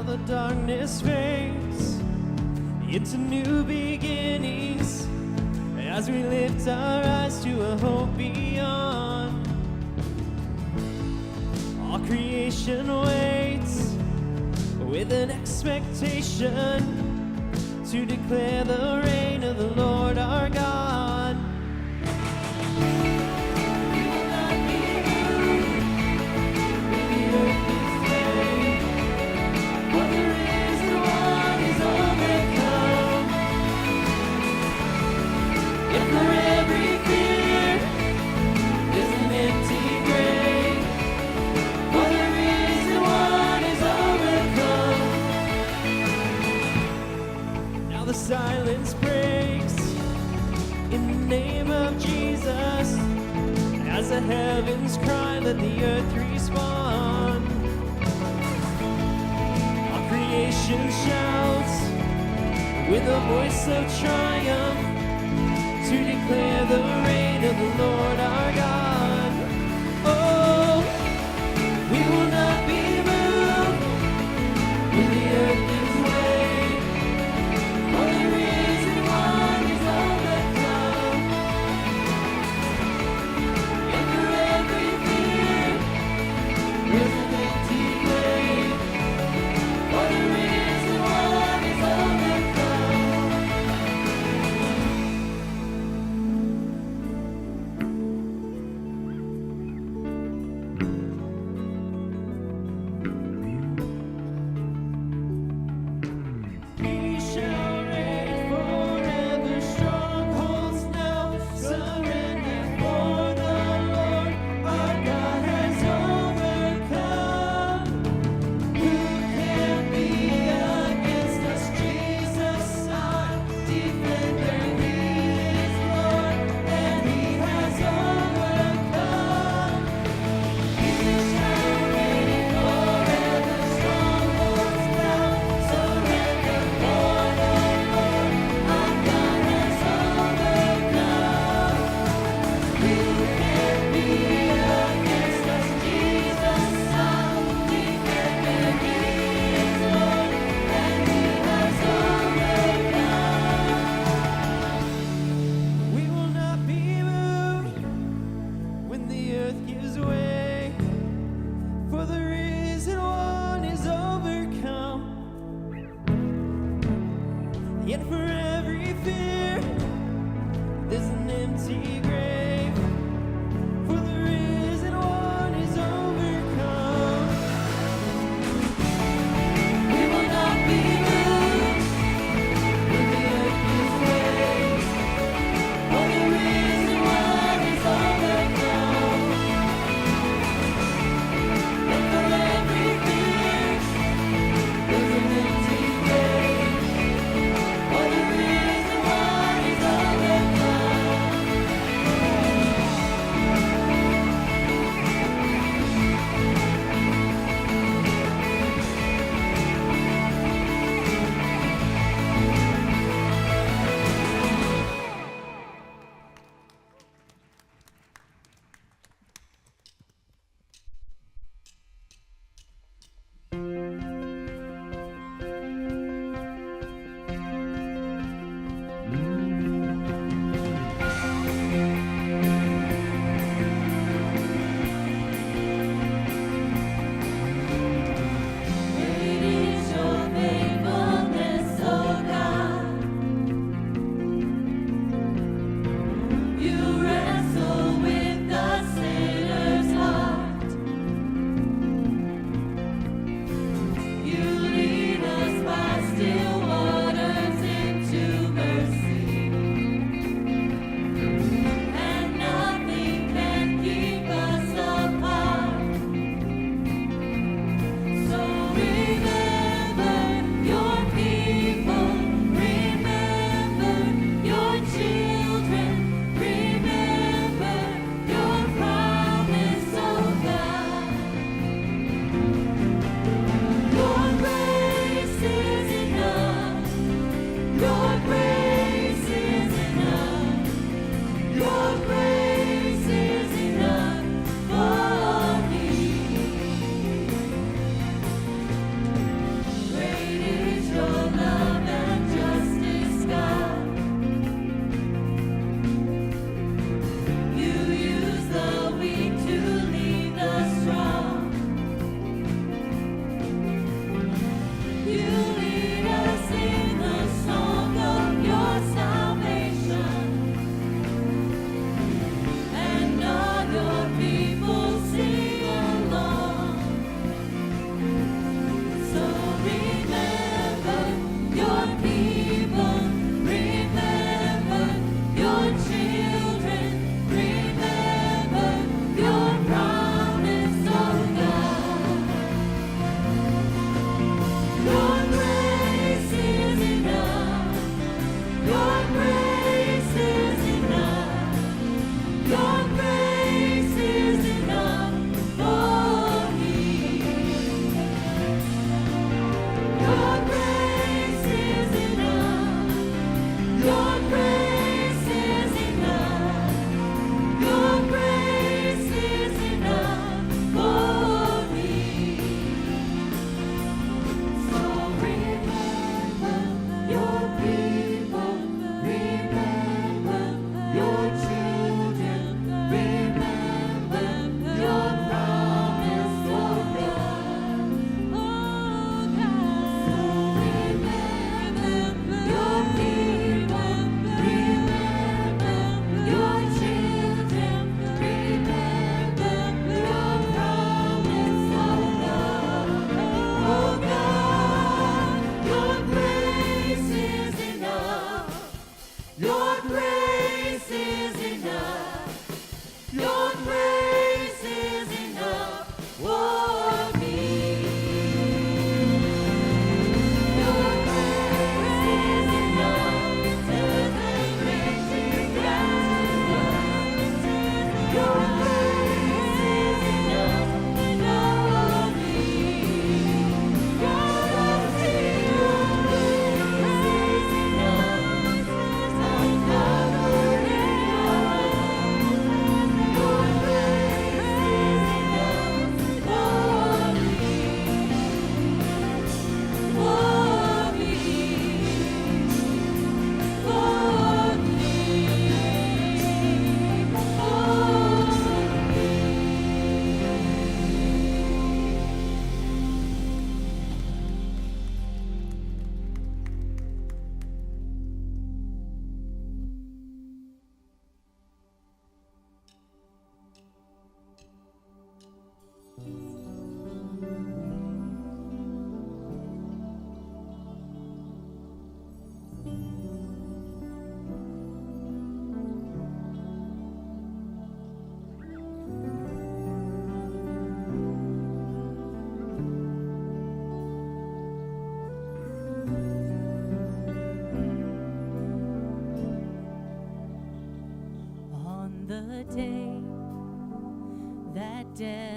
the darkness fades into new beginnings as we lift our eyes to a hope beyond. All creation waits with an expectation to declare the reign of the Lord our God. Silence breaks in the name of Jesus. As the heavens cry, let the earth respond. All creation shouts with a voice of triumph to declare the reign of the Lord our God. Oh, we will not be moved when the earth gives way.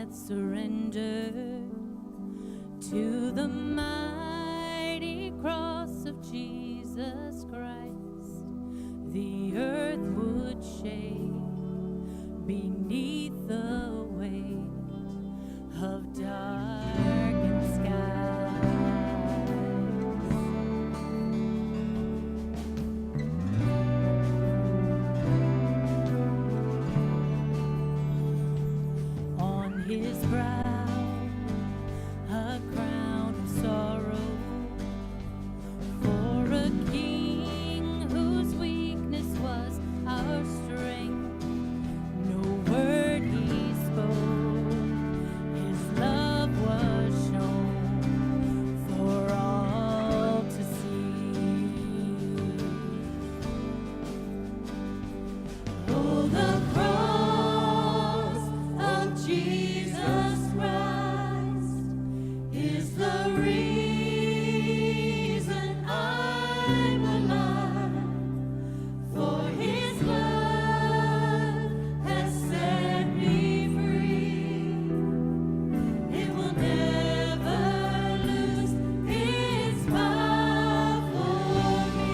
had surrendered to the mighty cross of Jesus Christ, the earth would shake beneath the weight of darkened skies. On his brow a crown of sorrow, for a king whose weakness was our strength. No word he spoke, his love was shown for all to see. Oh, the cross of Jesus Christ is the reason I'm alive, for his blood has set me free. It will never lose its power for me.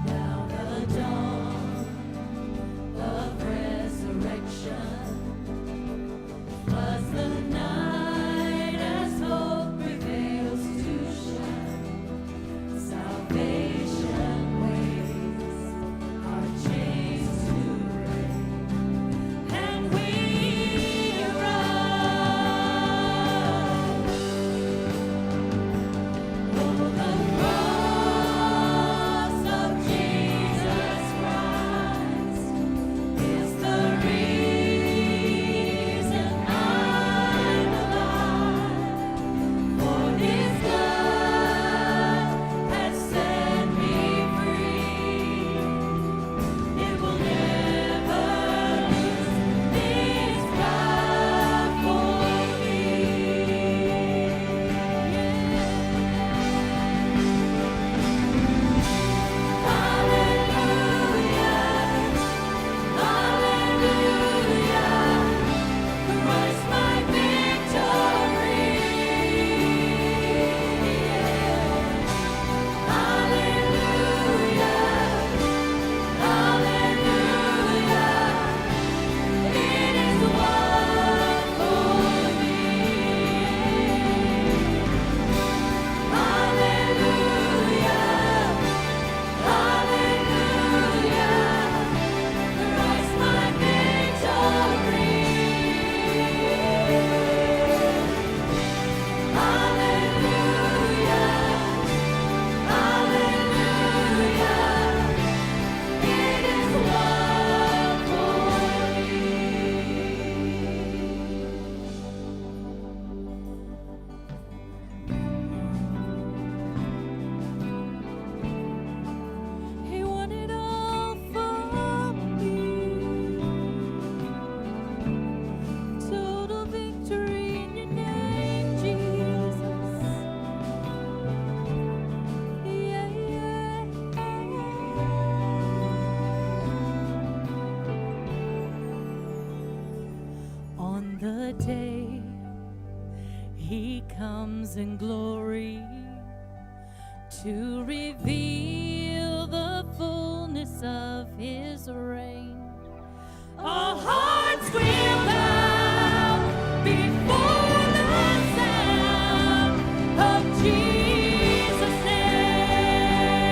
Now the dawn of resurrection was the night as hope prevails to shine. Salvation waits our chains to break, and we arise. Oh, the cross of Jesus Christ is the reason I'm alive, for his blood has set me free. It will never lose its power for me. Hallelujah, Christ my victory. Hallelujah, hallelujah, it is won for me. Hallelujah, hallelujah, Christ my victory. Hallelujah, hallelujah, it is won for me. He won it all for me. Total victory in your name, Jesus. Yeah, yeah. On the day he comes in glory to reveal the fullness of his reign, our hearts will bow before the sound of Jesus' name.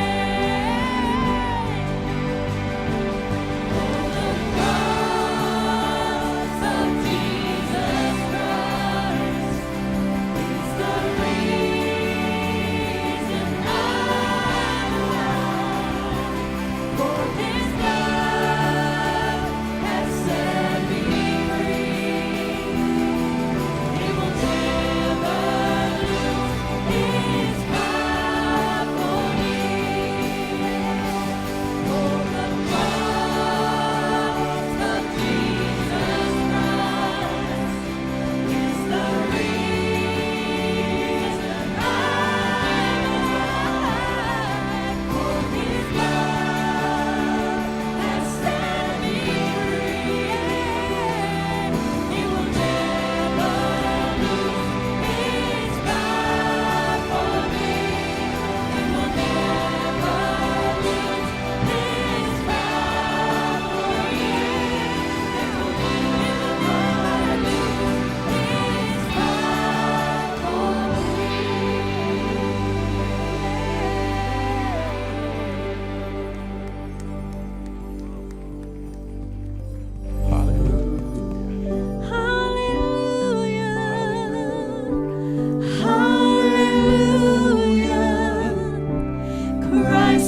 Oh, the cross of Jesus Christ is the reason I'm alive.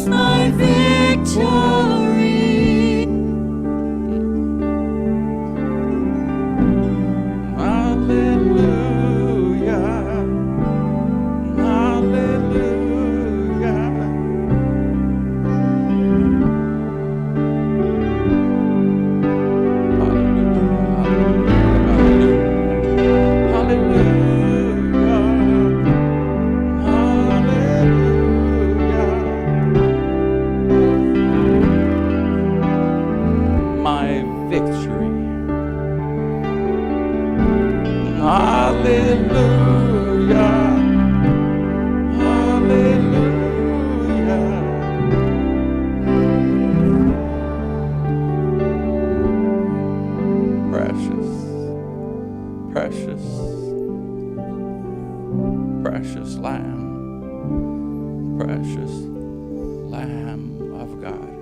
my victory. Hallelujah. Hallelujah. My victory. Hallelujah. Hallelujah. Precious, precious, precious Lamb, precious Lamb of God.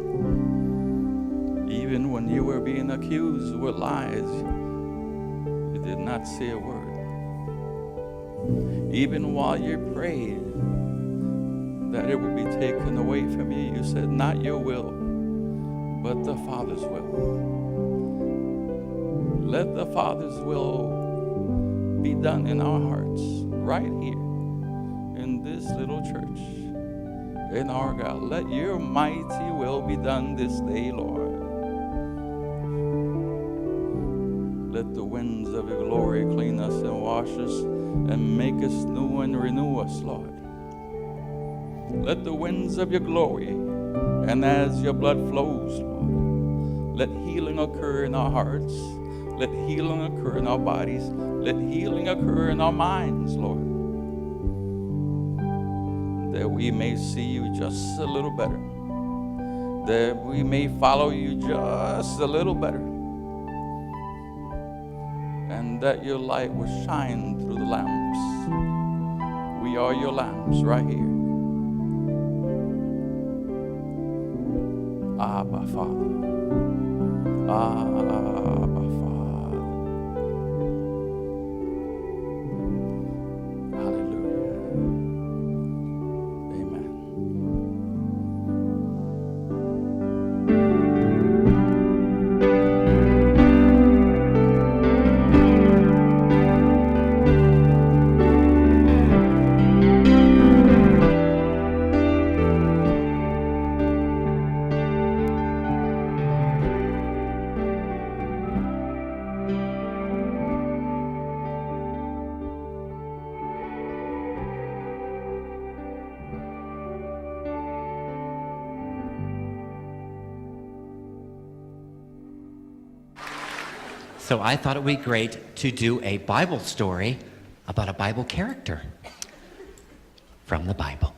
Even when you were being accused with lies, you did not say a word. Even while you prayed that it would be taken away from you, you said, not your will, but the Father's will. Let the Father's will be done in our hearts, right here, in this little church, in Argyle. Let your mighty will be done this day, Lord. Let the winds of your glory clean us and wash us and make us new and renew us, Lord. Let the winds of your glory, and as your blood flows, Lord, let healing occur in our hearts. Let healing occur in our bodies. Let healing occur in our minds, Lord. That we may see you just a little better. That we may follow you just a little better. And that your light will shine through the lamps. We are your lamps right here. Abba, Father. Abba, Father. Hallelujah. Amen. So I thought it would be great to do a Bible story about a Bible character from the Bible.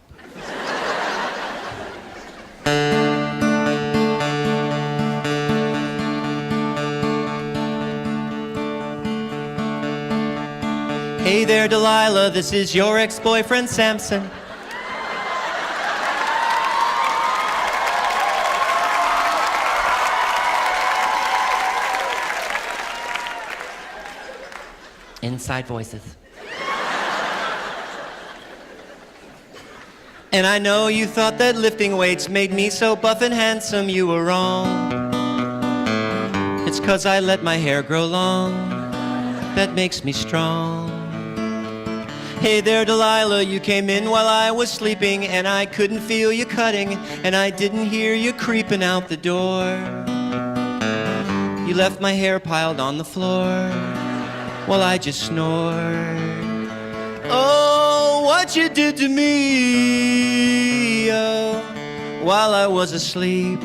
Hey there, Delilah, this is your ex-boyfriend, Samson. Inside voices. And I know you thought that lifting weights made me so buff and handsome. You were wrong. It's 'cause I let my hair grow long. That makes me strong. Hey there, Delilah, you came in while I was sleeping, and I couldn't feel you cutting, and I didn't hear you creeping out the door. You left my hair piled on the floor while I just snored. Oh, what you did to me, oh, while I was asleep.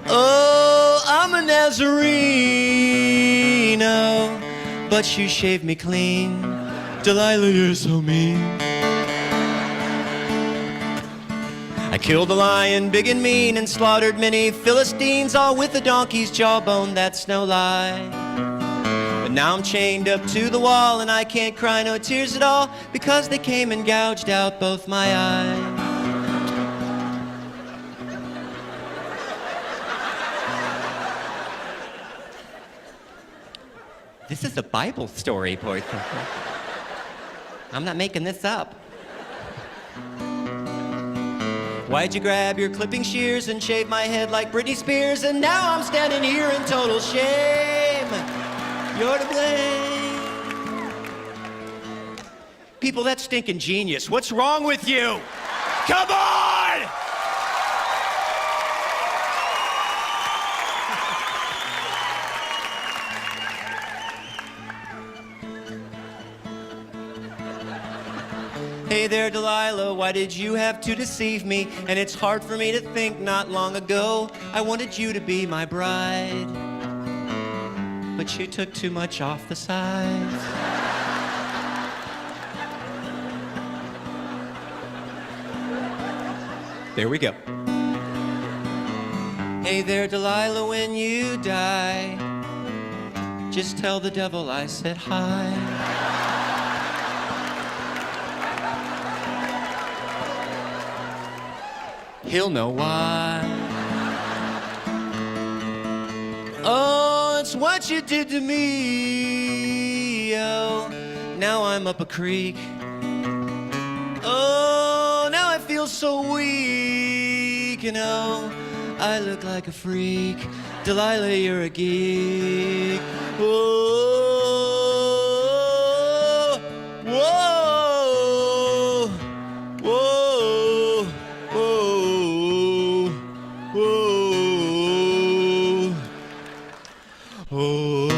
Oh, I'm a Nazarene, oh, but you shaved me clean. Delilah, you're so mean. I killed a lion big and mean and slaughtered many Philistines, all with a donkey's jawbone, that's no lie. But now I'm chained up to the wall and I can't cry no tears at all because they came and gouged out both my eyes. This is a Bible story, boys. I'm not making this up. Why'd you grab your clipping shears and shave my head like Britney Spears? And now I'm standing here in total shame. You're to blame. People, that's stinking genius. What's wrong with you? Come on! Hey there, Delilah, why did you have to deceive me? And it's hard for me to think not long ago I wanted you to be my bride. But you took too much off the sides. There we go. Hey there, Delilah, when you die, just tell the devil I said hi. He'll know why. Oh, it's what you did to me. Oh, now I'm up a creek. Oh, now I feel so weak. And oh, I look like a freak. Delilah, you're a geek. Whoa, whoa, whoa, whoa, whoa, whoa.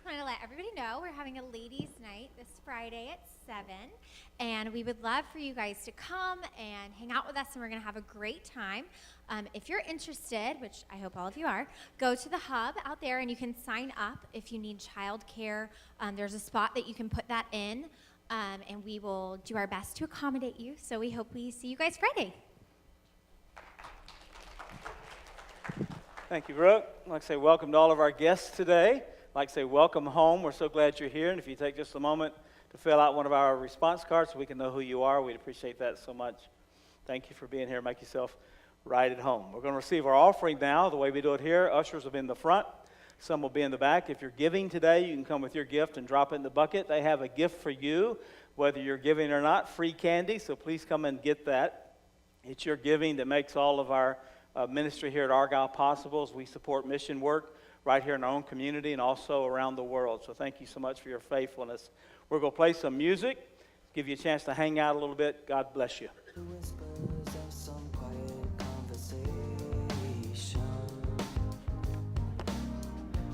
I want to let everybody know we're having a ladies' night this Friday at 7, and we would love for you guys to come and hang out with us, and we're going to have a great time. If you're interested, which I hope all of you are, go to the hub out there, and you can sign up if you need childcare. There's a spot that you can put that in, and we will do our best to accommodate you, so we hope we see you guys Friday. Thank you, Brooke. I'd like to say welcome to all of our guests today. I'd like to say welcome home. We're so glad you're here. And if you take just a moment to fill out one of our response cards so we can know who you are, we'd appreciate that so much. Thank you for being here. Make yourself right at home. We're going to receive our offering now. The way we do it here, ushers will be in the front. Some will be in the back. If you're giving today, you can come with your gift and drop it in the bucket. They have a gift for you, whether you're giving or not, free candy. So please come and get that. It's your giving that makes all of our ministry here at Argyle possible as we support mission work right here in our own community and also around the world. So thank you so much for your faithfulness. We're going to play some music, give you a chance to hang out a little bit. God bless you. The whispers of some quiet conversation.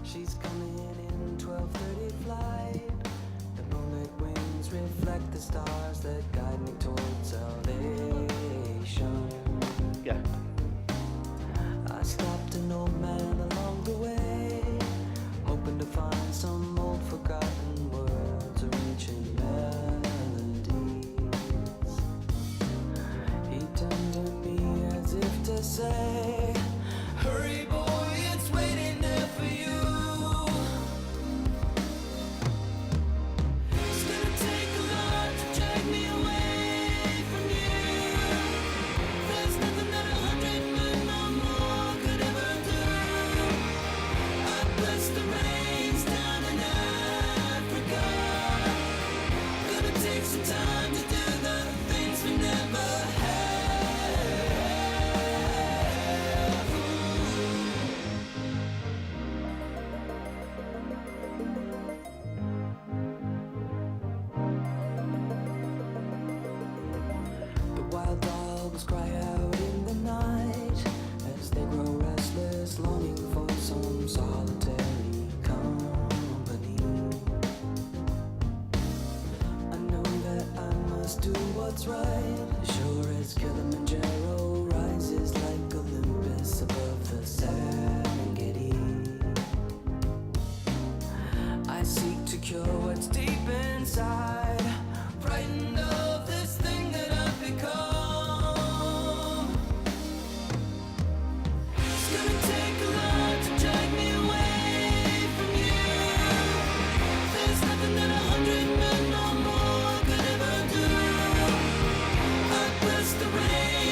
She's coming in 12:30 flight. The moonlit wings reflect the stars that guide me towards salvation. Yeah. I stopped an old man along the way, hoping to find some old forgotten words or ancient melodies. He turned to me as if to say, hurry boy, it's waiting there for you. It's gonna take a lot to drag me away from you. There's nothing that 100 men or more could ever do. I bless the rains down in Africa. Gonna take some time to do the things we never The wild dogs cry out in the night as they grow restless, longing for some solitary company. I know that I must do what's right, sure as Kilimanjaro rises like Olympus above the Serengeti. I seek to cure what's deep inside, frightened of this thing that I've become. It's gonna take a lot to drag me away from you. There's nothing that 100 men or more could ever do. I bless the rain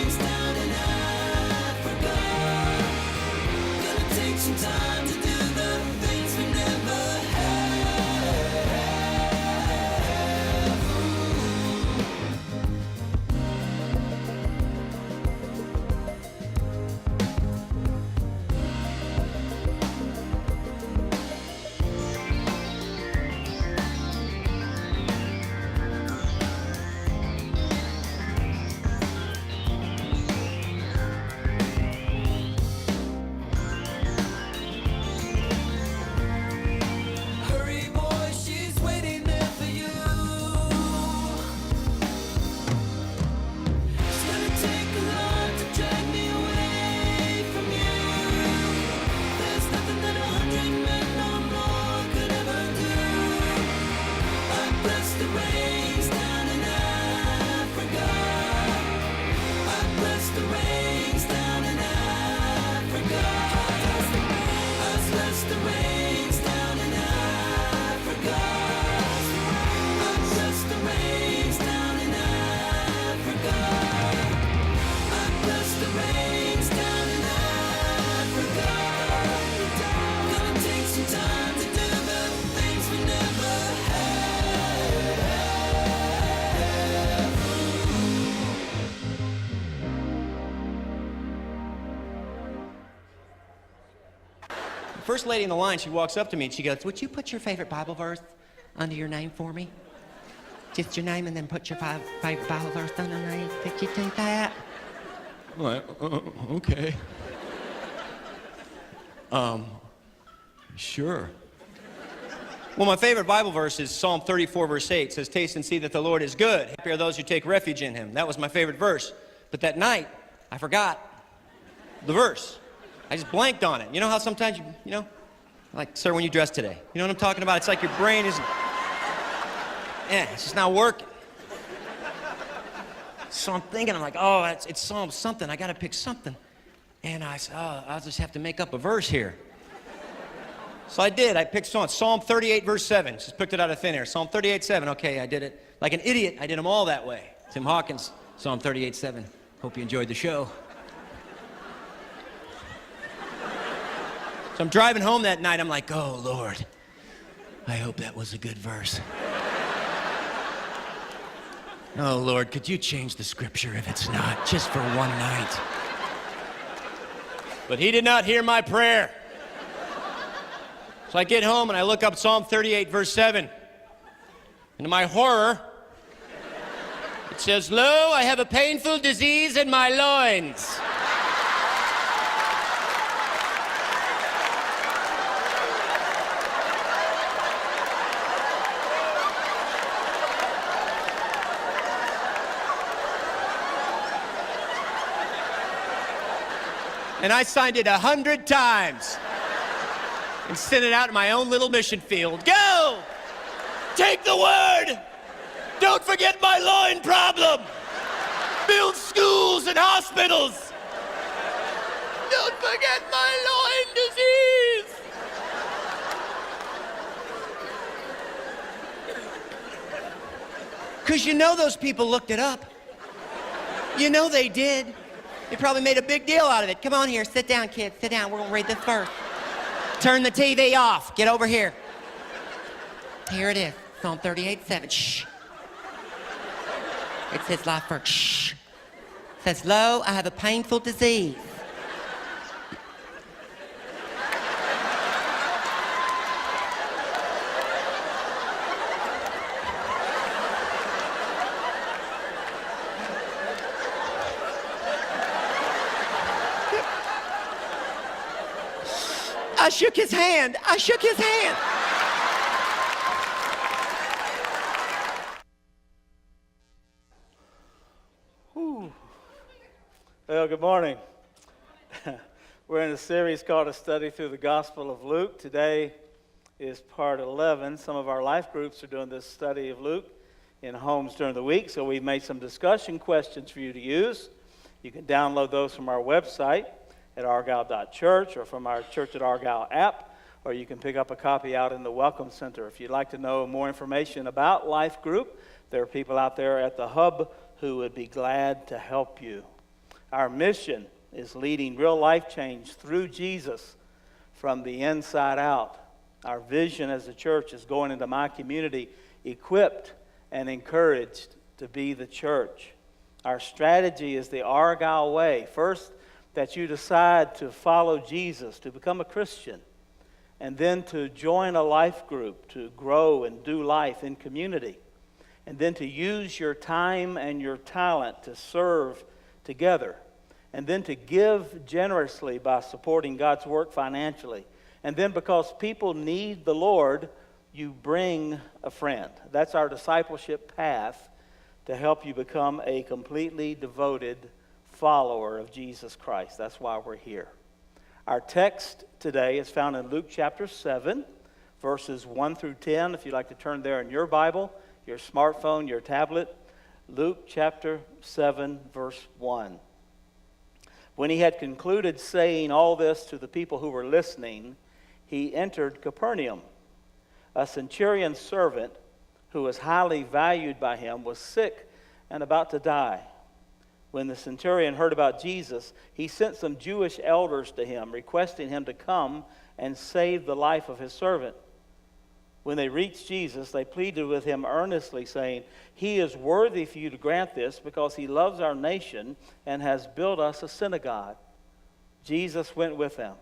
take some time to do the things we never have. Hurry, boy, she's waiting there for you. It's gonna take a lot to drag me away from you. There's nothing that 100 men or more could ever do. I bless the rains down in Africa. I bless the rains down in Africa. I bless the rains down in Africa. I bless the rains down in Africa. I bless the rains down in Africa. Gonna take some time to do the things we never have. First lady in the line, she walks up to me and she goes, "Would you put your favorite Bible verse under your name for me? Just your name and then put your favorite Bible verse underneath. Could you do that?" Well, okay. Sure. Well, my favorite Bible verse is Psalm 34, verse 8. It says, "Taste and see that the Lord is good. Happy are those who take refuge in him." That was my favorite verse. But that night, I forgot the verse. I just blanked on it. You know how sometimes you know, like, "Sir, when you dress today." You know what I'm talking about? It's like your brain isn't, it's just not working. So I'm thinking, I'm like, oh, it's Psalm something. I got to pick something. And I said, oh, I'll just have to make up a verse here. So I did. I picked Psalm 38, verse 7. Just picked it out of thin air. Psalm 38, 7. Okay, I did it. Like an idiot, I did them all that way. Tim Hawkins, Psalm 38, 7. Hope you enjoyed the show. So I'm driving home that night. I'm like, oh, Lord, I hope that was a good verse. Oh, Lord, could you change the scripture if it's not, just for one night? But he did not hear my prayer. So I get home and I look up Psalm 38, verse 7. And to my horror, it says, "Lo, I have a painful disease in my loins." And I signed it 100 times and sent it out in my own little mission field. Go! Take the word! Don't forget my loin problem! Build schools and hospitals! Don't forget my loin disease! Because you know those people looked it up. You know they did. They probably made a big deal out of it. Come on here, sit down, kids, sit down. We're gonna read this first. Turn the TV off. Get over here. Here it is, Psalm 38, 7. Shh. It says life first. Shh. It says, "Lo, I have a painful disease." I shook his hand. I shook his hand. Well, good morning. We're in a series called A Study Through the Gospel of Luke. Today is part 11. Some of our life groups are doing this study of Luke in homes during the week, so we've made some discussion questions for you to use. You can download those from our website at argyle.church or from our Church at Argyle app, or you can pick up a copy out in the Welcome Center. If you'd like to know more information about Life Group, there are people out there at the hub who would be glad to help you. Our mission is leading real life change through Jesus from the inside out. Our vision as a church is going into my community equipped and encouraged to be the church. Our strategy is the Argyle way. First, that you decide to follow Jesus, to become a Christian, and then to join a life group to grow and do life in community, and then to use your time and your talent to serve together, and then to give generously by supporting God's work financially. And then because people need the Lord, you bring a friend. That's our discipleship path to help you become a completely devoted follower of Jesus Christ. That's why we're here. Our text today is found in Luke chapter 7, verses 1 through 10. If you'd like to turn there in your Bible, your smartphone, your tablet. Luke chapter 7, verse 1. When he had concluded saying all this to the people who were listening, he entered Capernaum. A centurion's servant, who was highly valued by him, was sick and about to die. When the centurion heard about Jesus, he sent some Jewish elders to him, requesting him to come and save the life of his servant. When they reached Jesus, they pleaded with him earnestly, saying, "He is worthy for you to grant this, because he loves our nation and has built us a synagogue." Jesus went with them.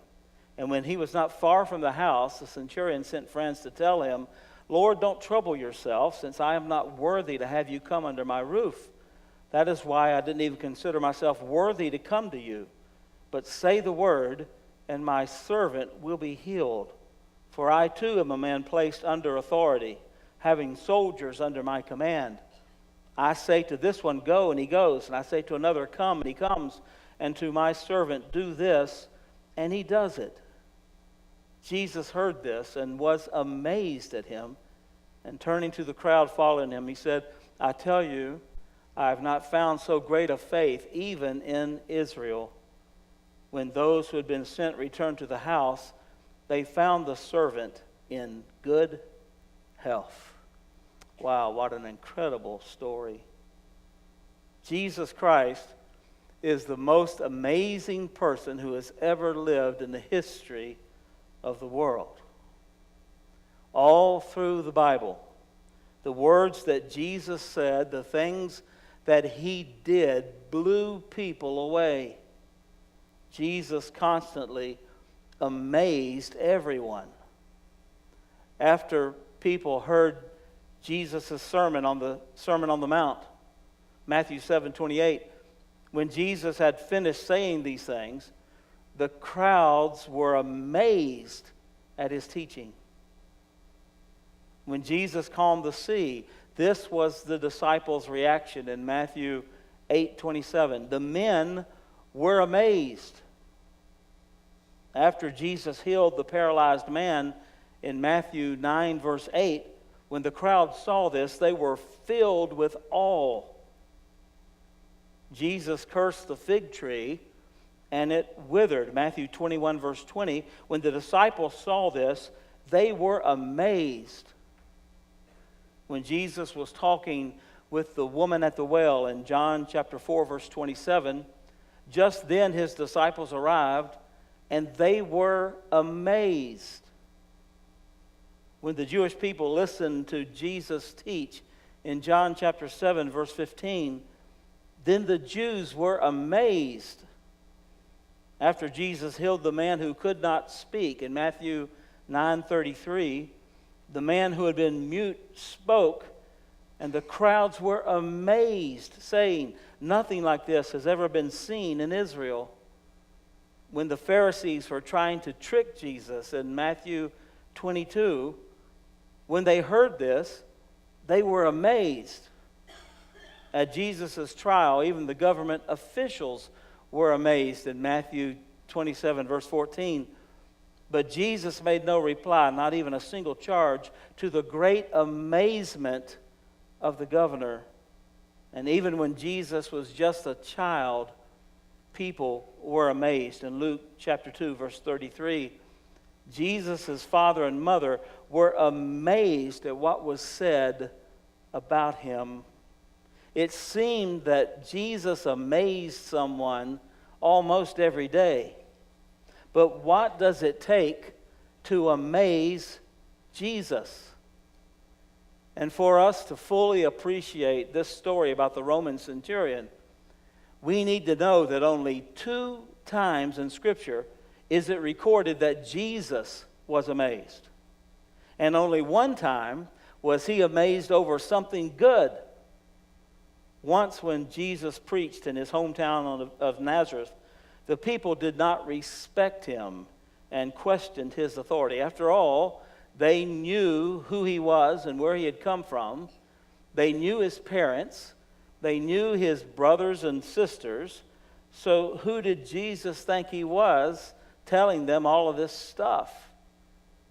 And when he was not far from the house, the centurion sent friends to tell him, "Lord, don't trouble yourself, since I am not worthy to have you come under my roof. That is why I didn't even consider myself worthy to come to you. But say the word, and my servant will be healed. For I too am a man placed under authority, having soldiers under my command. I say to this one, 'Go,' and he goes. And I say to another, 'Come,' and he comes. And to my servant, 'Do this,' and he does it." Jesus heard this and was amazed at him. And turning to the crowd following him, he said, "I tell you, I have not found so great a faith, even in Israel." When those who had been sent returned to the house, they found the servant in good health. Wow, what an incredible story. Jesus Christ is the most amazing person who has ever lived in the history of the world. All through the Bible, the words that Jesus said, the things that he did, blew people away. Jesus constantly amazed everyone. After people heard Jesus' sermon on the Mount, Matthew 7:28, when Jesus had finished saying these things, the crowds were amazed at his teaching. When Jesus calmed the sea, this was the disciples' reaction in Matthew 8:27. The men were amazed. After Jesus healed the paralyzed man in Matthew 9, verse 8, when the crowd saw this, they were filled with awe. Jesus cursed the fig tree, and it withered. Matthew 21, verse 20. When the disciples saw this, they were amazed. When Jesus was talking with the woman at the well in John chapter 4, verse 27, just then his disciples arrived, and they were amazed. When the Jewish people listened to Jesus teach in John chapter 7, verse 15, then the Jews were amazed. After Jesus healed the man who could not speak in Matthew 9:33, the man who had been mute spoke, and the crowds were amazed, saying, "Nothing like this has ever been seen in Israel." When the Pharisees were trying to trick Jesus in Matthew 22, when they heard this, they were amazed. At Jesus' trial, even the government officials were amazed in Matthew 27, verse 14. But Jesus made no reply, not even a single charge, to the great amazement of the governor. And even when Jesus was just a child, people were amazed. In Luke chapter 2, verse 33, Jesus' father and mother were amazed at what was said about him. It seemed that Jesus amazed someone almost every day. But what does it take to amaze Jesus? And for us to fully appreciate this story about the Roman centurion, we need to know that only 2 times in Scripture is it recorded that Jesus was amazed. And only 1 time was he amazed over something good. Once when Jesus preached in his hometown of Nazareth, the people did not respect him and questioned his authority. After all, they knew who he was and where he had come from. They knew his parents. They knew his brothers and sisters. So who did Jesus think he was telling them all of this stuff?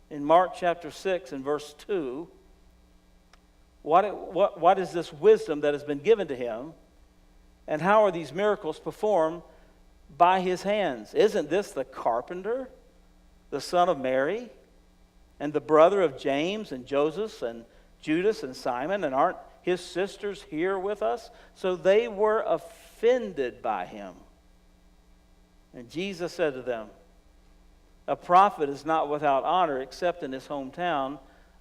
In Mark chapter 6 and verse 2, what is this wisdom that has been given to him? And how are these miracles performed by his hands? Isn't this the carpenter, the son of Mary, and the brother of James and Joseph and Judas and Simon? And aren't his sisters here with us? So they were offended by him. And Jesus said to them, a prophet is not without honor except in his hometown,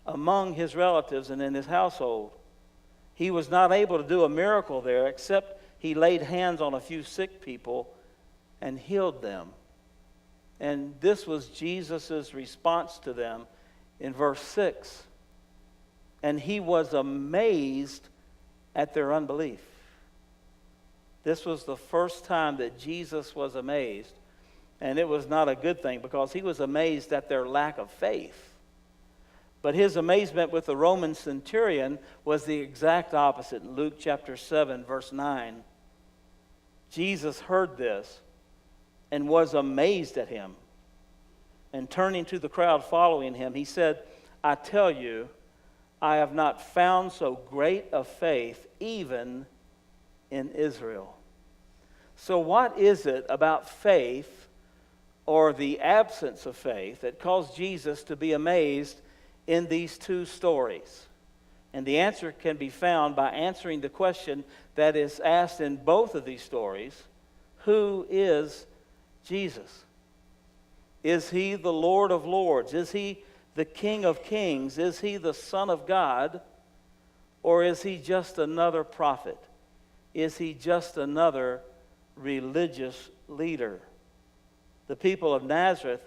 among his relatives, and in his household. He was not able to do a miracle there except he laid hands on a few sick people and healed them. And this was Jesus' response to them in verse 6. And he was amazed at their unbelief. This was the first time that Jesus was amazed. And it was not a good thing because he was amazed at their lack of faith. But his amazement with the Roman centurion was the exact opposite. In Luke chapter 7, verse 9, Jesus heard this and was amazed at him. And turning to the crowd following him, he said, I tell you, I have not found so great a faith even in Israel. So what is it about faith or the absence of faith that caused Jesus to be amazed in these 2 stories? And the answer can be found by answering the question that is asked in both of these stories. Who is Jesus? Is he the Lord of Lords? Is he the King of Kings? Is he the Son of God? Or is he just another prophet? Is he just another religious leader? The people of Nazareth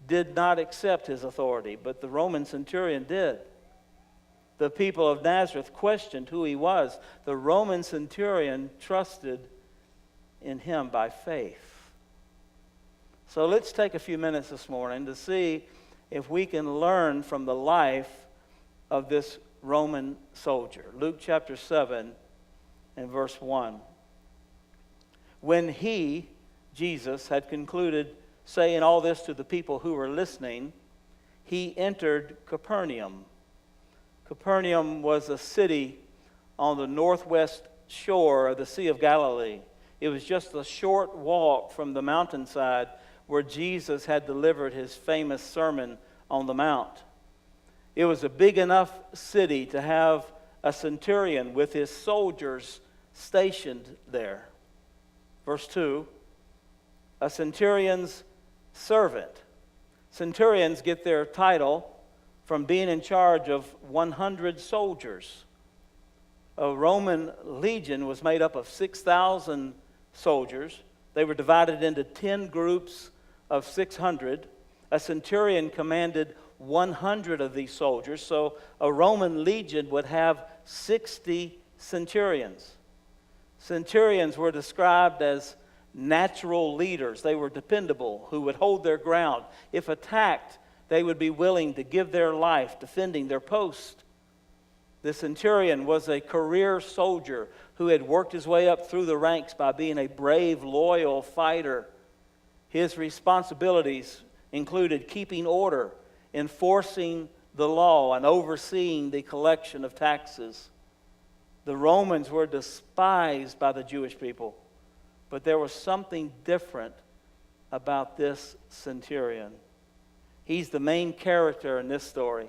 did not accept his authority, but the Roman centurion did. The people of Nazareth questioned who he was. The Roman centurion trusted in him by faith. So let's take a few minutes this morning to see if we can learn from the life of this Roman soldier. Luke chapter 7 and verse 1. When he, Jesus, had concluded saying all this to the people who were listening, he entered Capernaum. Capernaum was a city on the northwest shore of the Sea of Galilee. It was just a short walk from the mountainside where Jesus had delivered his famous Sermon on the Mount. It was a big enough city to have a centurion with his soldiers stationed there. Verse 2, a centurion's servant. Centurions get their title from being in charge of 100 soldiers. A Roman legion was made up of 6,000 soldiers. They were divided into 10 groups of 600. A centurion commanded 100 of these soldiers, so a Roman legion would have 60 centurions. Centurions were described as natural leaders. They were dependable, who would hold their ground. If attacked, they would be willing to give their life defending their post. The centurion was a career soldier who had worked his way up through the ranks by being a brave, loyal fighter. His responsibilities included keeping order, enforcing the law, and overseeing the collection of taxes. The Romans were despised by the Jewish people. But there was something different about this centurion. He's the main character in this story.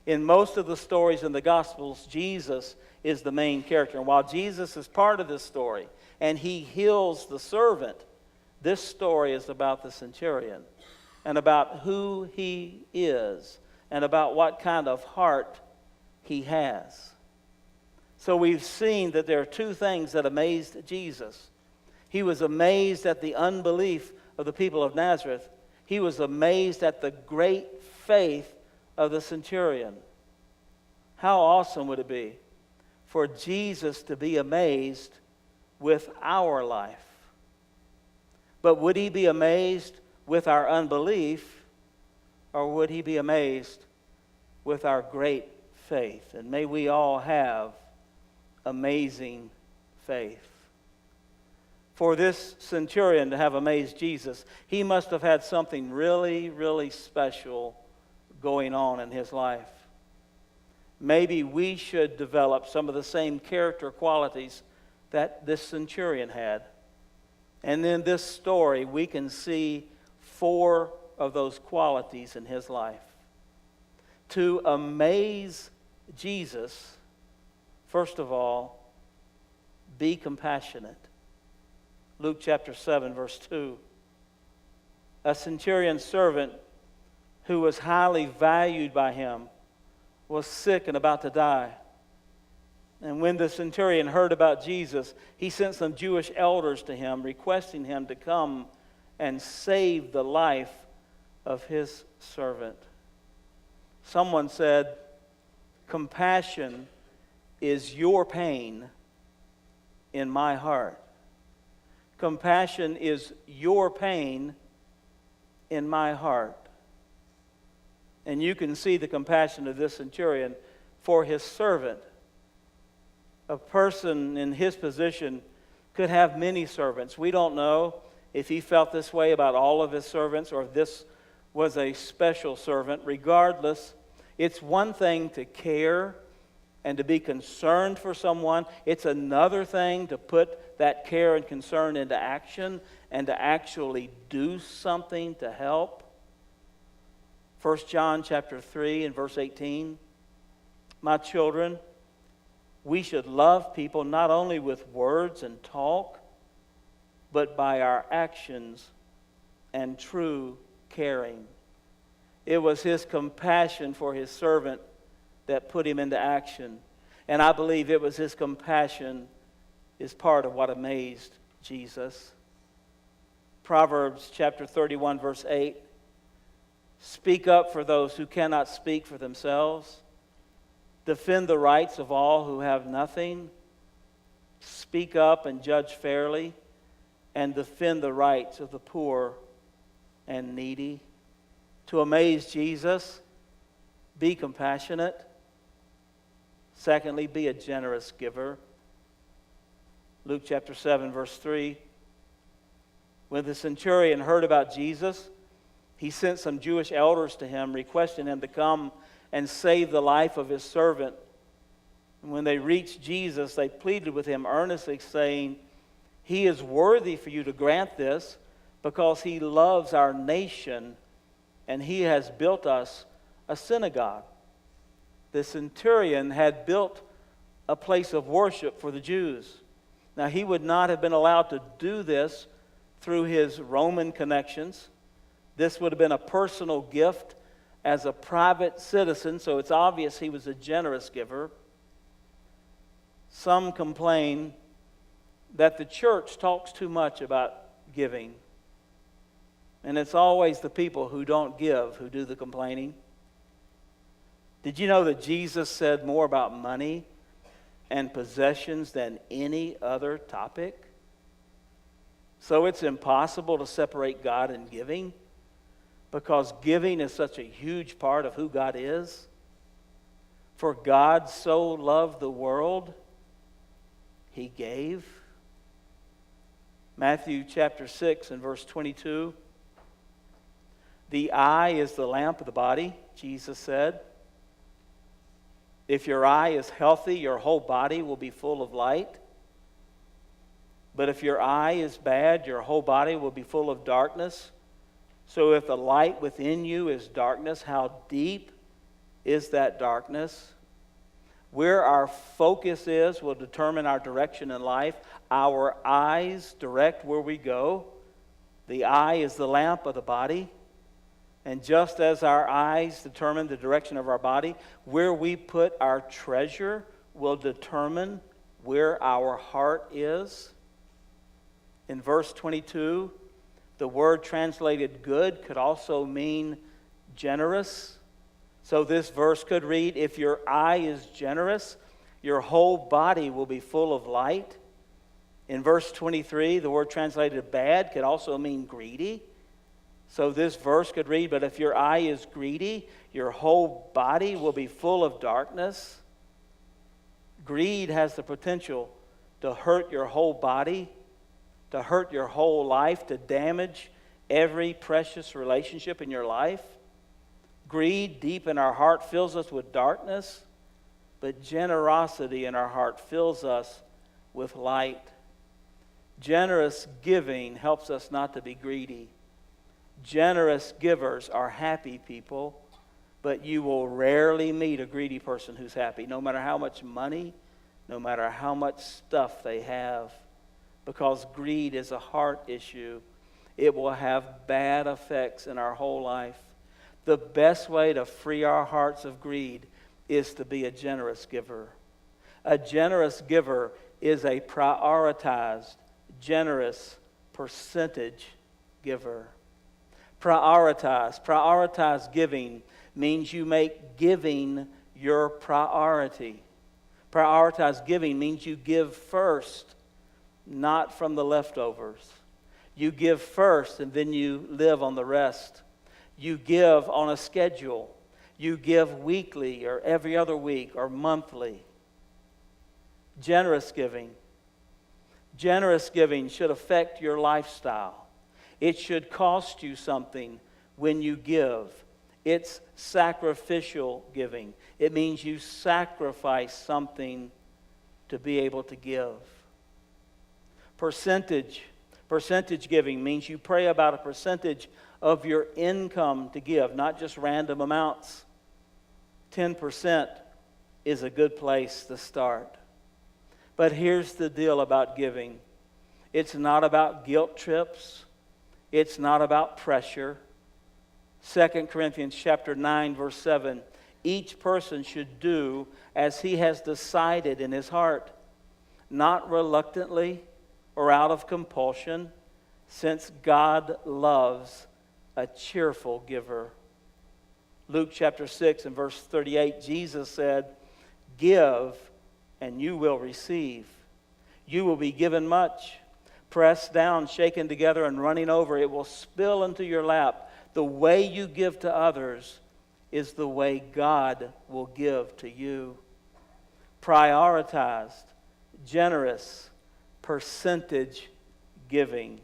In most of the stories in the Gospels, Jesus is the main character. And while Jesus is part of this story, and he heals the servant, this story is about the centurion. and about who he is and about what kind of heart he has. So we've seen that there are two things that amazed Jesus. He was amazed at the unbelief of the people of Nazareth. He was amazed at the great faith of the centurion. How awesome would it be for Jesus to be amazed with our life? But would he be amazed with our unbelief, or would he be amazed with our great faith? And may we all have amazing faith. For this centurion to have amazed Jesus, he must have had something really, really special going on in his life. Maybe we should develop some of the same character qualities that this centurion had. And in this story, we can see 4 of those qualities in his life. To amaze Jesus, first of all, be compassionate. Luke chapter 7, verse 2. A centurion's servant who was highly valued by him was sick and about to die. And when the centurion heard about Jesus, he sent some Jewish elders to him, requesting him to come and save the life of his servant. Someone said, compassion is your pain in my heart. Compassion is your pain in my heart. And you can see the compassion of this centurion for his servant. A person in his position could have many servants. We don't know if he felt this way about all of his servants or if this was a special servant. Regardless, it's one thing to care and to be concerned for someone. It's another thing to put that care and concern into action and to actually do something to help. 1 John chapter 3 and verse 18. My children, we should love people not only with words and talk, but by our actions and true caring. It was his compassion for his servant that put him into action. And I believe it was his compassion is part of what amazed Jesus. Proverbs chapter 31, verse 8. Speak up for those who cannot speak for themselves. Defend the rights of all who have nothing. Speak up and judge fairly, and defend the rights of the poor and needy. To amaze Jesus, be compassionate. Secondly, be a generous giver. Luke chapter 7, verse 3. When the centurion heard about Jesus, he sent some Jewish elders to him, requesting him to come and save the life of his servant. And when they reached Jesus, they pleaded with him earnestly, saying, he is worthy for you to grant this, because he loves our nation, and he has built us a synagogue. The centurion had built a place of worship for the Jews. Now, he would not have been allowed to do this through his Roman connections. This would have been a personal gift as a private citizen, so it's obvious he was a generous giver. Some complain that the church talks too much about giving. And it's always the people who don't give who do the complaining. Did you know that Jesus said more about money and possessions than any other topic? So it's impossible to separate God and giving, because giving is such a huge part of who God is. For God so loved the world, he gave. Matthew chapter 6 and verse 22. The eye is the lamp of the body, Jesus said. If your eye is healthy, your whole body will be full of light. But if your eye is bad, your whole body will be full of darkness. So if the light within you is darkness, how deep is that darkness? Where our focus is will determine our direction in life. Our eyes direct where we go. The eye is the lamp of the body. And just as our eyes determine the direction of our body, where we put our treasure will determine where our heart is. In verse 22, the word translated good could also mean generous. So this verse could read, if your eye is generous, your whole body will be full of light. In verse 23, the word translated bad could also mean greedy. So this verse could read, but if your eye is greedy, your whole body will be full of darkness. Greed has the potential to hurt your whole body, to hurt your whole life, to damage every precious relationship in your life. Greed deep in our heart fills us with darkness, but generosity in our heart fills us with light. Generous giving helps us not to be greedy. Generous givers are happy people, but you will rarely meet a greedy person who's happy, no matter how much money, no matter how much stuff they have, because greed is a heart issue. It will have bad effects in our whole life. The best way to free our hearts of greed is to be a generous giver. A generous giver is a prioritized, generous percentage giver. Prioritize giving means you make giving your priority. Prioritize giving means you give first, not from the leftovers. You give first and then you live on the rest. You give on a schedule. You give weekly or every other week or monthly. Generous giving. Generous giving should affect your lifestyle. It should cost you something when you give. It's sacrificial giving. It means you sacrifice something to be able to give. Percentage giving means you pray about a percentage of your income to give, not just random amounts. 10% is a good place to start. But here's the deal about giving. It's not about guilt trips. It's not about pressure. 2 Corinthians chapter 9, verse 7, each person should do as he has decided in his heart, not reluctantly or out of compulsion, since God loves a cheerful giver. Luke chapter 6 and verse 38, Jesus said, give and you will receive. You will be given much. Pressed down, shaken together, and running over, it will spill into your lap. The way you give to others is the way God will give to you. Prioritized, generous, percentage giving.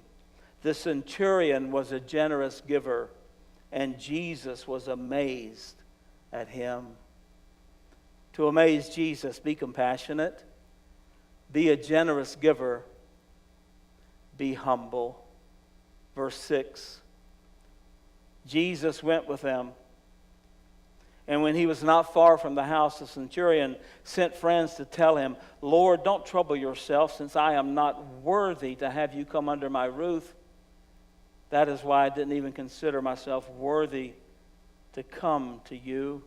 The centurion was a generous giver, and Jesus was amazed at him. To amaze Jesus, be compassionate, be a generous giver, be humble. Verse 6, Jesus went with them, and when he was not far from the house, the centurion sent friends to tell him, Lord, don't trouble yourself, since I am not worthy to have you come under my roof. That is why I didn't even consider myself worthy to come to you.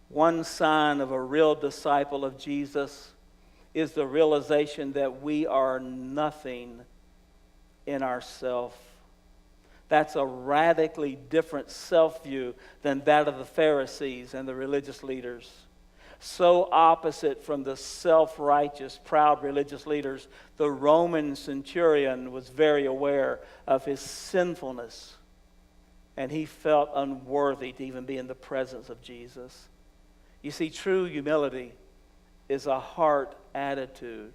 One sign of a real disciple of Jesus is the realization that we are nothing in ourselves. That's a radically different self-view than that of the Pharisees and the religious leaders. So opposite from the self-righteous, proud religious leaders, the Roman centurion was very aware of his sinfulness, and he felt unworthy to even be in the presence of Jesus. You see, true humility is a heart attitude.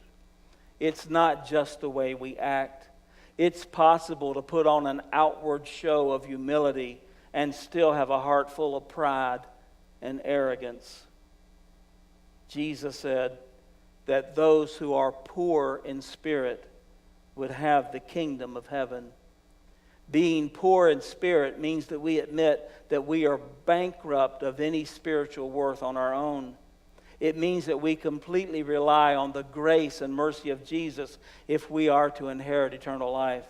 It's not just the way we act. It's possible to put on an outward show of humility and still have a heart full of pride and arrogance. Jesus said that those who are poor in spirit would have the kingdom of heaven. Being poor in spirit means that we admit that we are bankrupt of any spiritual worth on our own. It means that we completely rely on the grace and mercy of Jesus if we are to inherit eternal life.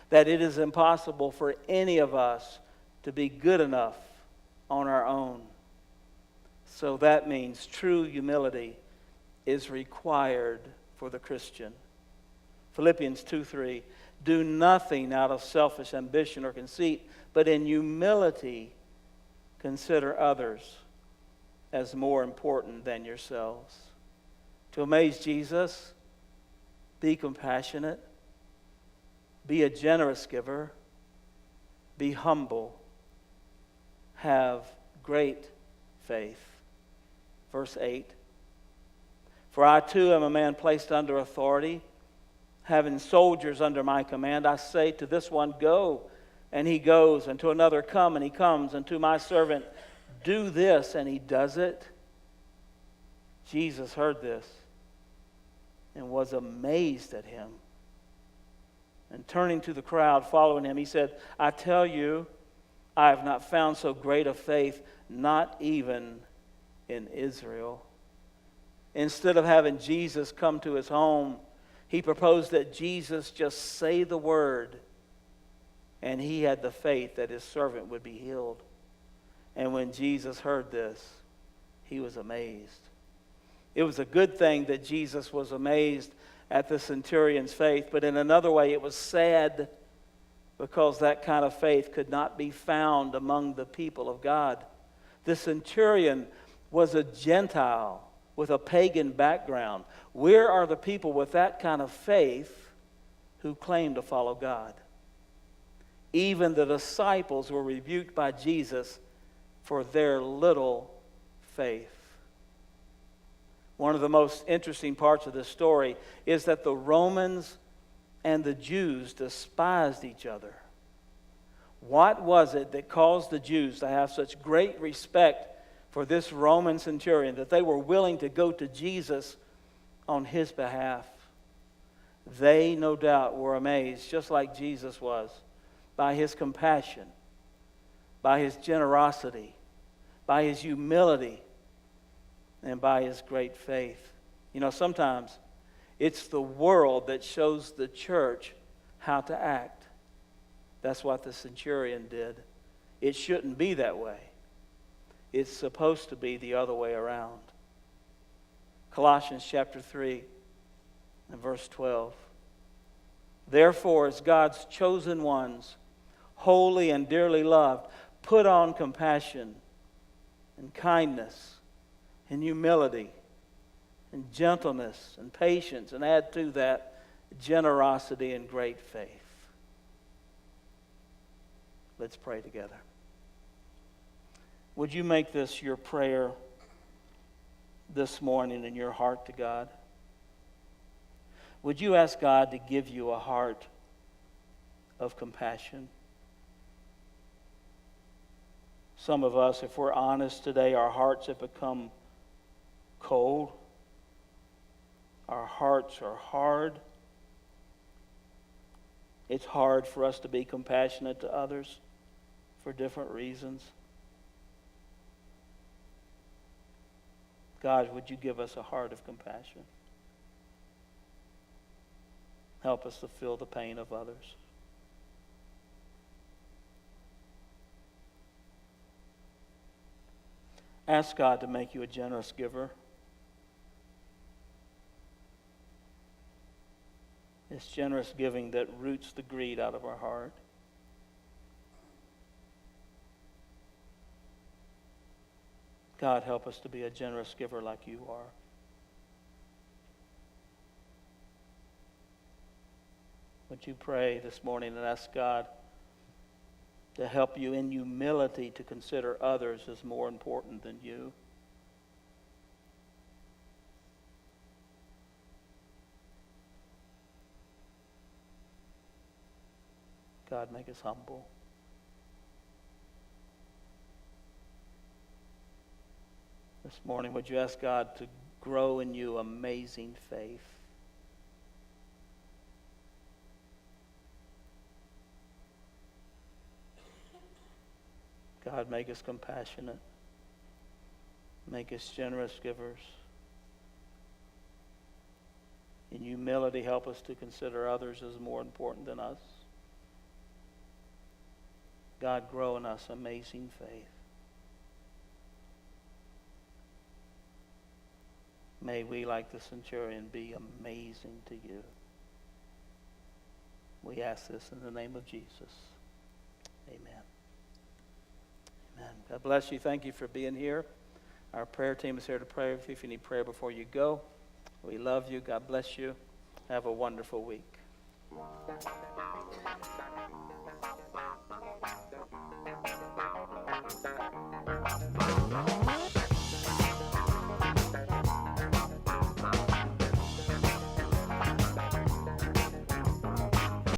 That it is impossible for any of us to be good enough on our own. So that means true humility is required for the Christian. Philippians 2:3, do nothing out of selfish ambition or conceit, but in humility consider others as more important than yourselves. To amaze Jesus, be compassionate, be a generous giver, be humble, have great faith. Verse 8, for I too am a man placed under authority, having soldiers under my command. I say to this one, go, and he goes, and to another, come, and he comes, and to my servant, do this, and he does it. Jesus heard this and was amazed at him. And turning to the crowd following him, he said, I tell you, I have not found so great a faith, not even in Israel. Instead of having Jesus come to his home, he proposed that Jesus just say the word, and he had the faith that his servant would be healed. And when Jesus heard this, he was amazed. It was a good thing that Jesus was amazed at the centurion's faith, but in another way it was sad because that kind of faith could not be found among the people of God. The centurion was a Gentile with a pagan background. Where are the people with that kind of faith who claim to follow God? Even the disciples were rebuked by Jesus for their little faith. One of the most interesting parts of this story is that the Romans and the Jews despised each other. What was it that caused the Jews to have such great respect for this Roman centurion that they were willing to go to Jesus on his behalf? They, no doubt, were amazed, just like Jesus was, by his compassion, by his generosity, by his humility, and by his great faith. You know, sometimes it's the world that shows the church how to act. That's what the centurion did. It shouldn't be that way. It's supposed to be the other way around. Colossians chapter 3 and verse 12. Therefore, as God's chosen ones, holy and dearly loved, put on compassion and kindness and humility and gentleness and patience, and add to that generosity and great faith. Let's pray together. Would you make this your prayer this morning in your heart to God? Would you ask God to give you a heart of compassion? Some of us, if we're honest today, our hearts have become cold. Our hearts are hard. It's hard for us to be compassionate to others for different reasons. God, would you give us a heart of compassion? Help us to feel the pain of others. Ask God to make you a generous giver. It's generous giving that roots the greed out of our heart. God, help us to be a generous giver like you are. Would you pray this morning and ask God to help you in humility to consider others as more important than you? God, make us humble. This morning, would you ask God to grow in you amazing faith? God, make us compassionate. Make us generous givers. In humility, help us to consider others as more important than us. God, grow in us amazing faith. May we, like the centurion, be amazing to you. We ask this in the name of Jesus. Amen. Amen. God bless you. Thank you for being here. Our prayer team is here to pray with you if you need prayer before you go. We love you. God bless you. Have a wonderful week.